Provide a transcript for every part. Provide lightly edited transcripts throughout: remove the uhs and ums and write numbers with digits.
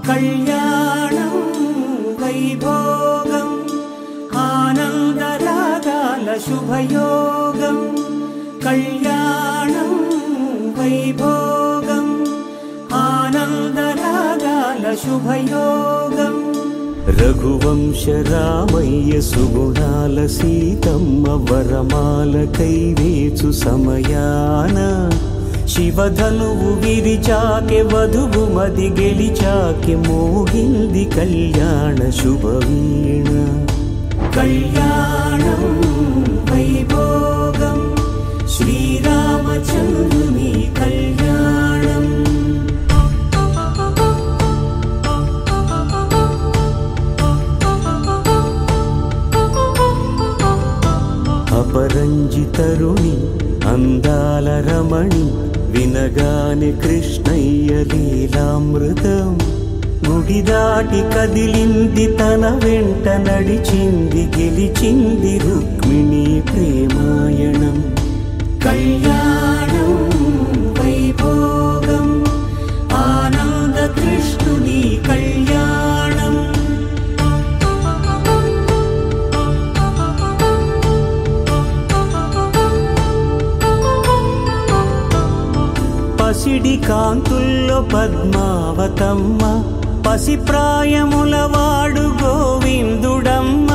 కళ్యాణం వైభోగం ఆనందరాగాల శుభయోగం కళ్యాణం వైభోగం ఆనందరాగాల శుభయోగం రఘువంశ రామయ్య సుగుణాల సీతమ్మ వరమాల కైవేచు సమయాన శివధనువు విరిచాకె వధువు మది గెలిచాకె మోగింది కళ్యాణ శుభవీణ కళ్యాణం వైభోగం శ్రీరామచంద్రుని కళ్యాణం అపరంజితరుణి అందాల రమణి వినగానే కృష్ణయ్య లీలామృతం గుడి దాటి కదిలింది తన వెంట నడిచింది గెలిచింది రుక్మిణి ప్రేమాయణం కళ్యాణం వైభోగం ఆనంద కృష్ణుని కళ్యాణం పసిడి కాంతుల్లో పద్మావతమ్మ పసిప్రాయముల వాడు గోవిందుడమ్మ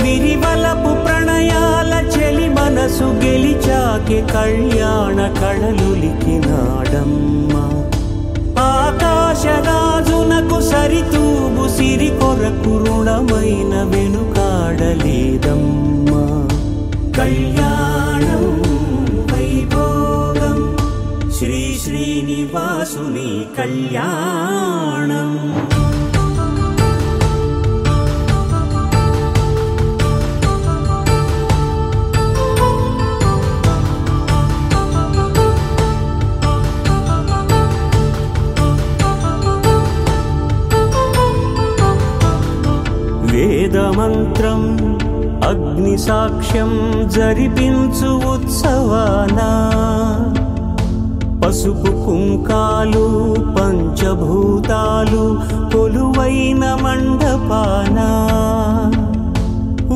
విరివలపు ప్రణయాల చెలి మనసు గెలిచాకే కళ్యాణ కళలులికినాడమ్మ ఆకాశరాజునకు సరితూగు సిరి కొరకు రుణమైన వెనుకాడలేదమ్మా కళ్యాణం వైభోగం శ్రీ శ్రీనివాసుని కళ్యాణం వేదమంత్రం అగ్ని సాక్ష్యం జరిపించు ఉత్సవానా పసుపు కుంకాలు పంచభూతాలు కొలువైన మండపాన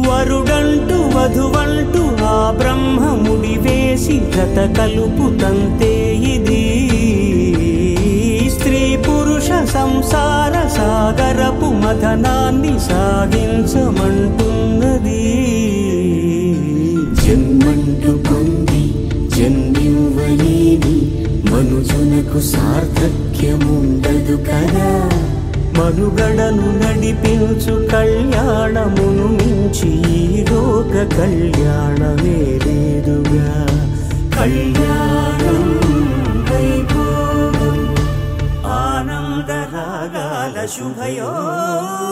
వరుడంటూ వధువంటూ ఆ బ్రహ్మముడి వేసి జత కలుపుతంతే ఇది స్త్రీ పురుష సంసార సాగరపు మథనాన్ని సాగించమంటున్నది జన్మంటూ పొంది జన్మివ్వలేని మనుజునకు సార్థక్యముండదు కదా మనుగడను నడిపించు కళ్యాణమును మించి ఈ లోక కళ్యాణమే లేదుగా కళ్యాణం వైభోగం ఆనందరాగాల శుభయోగం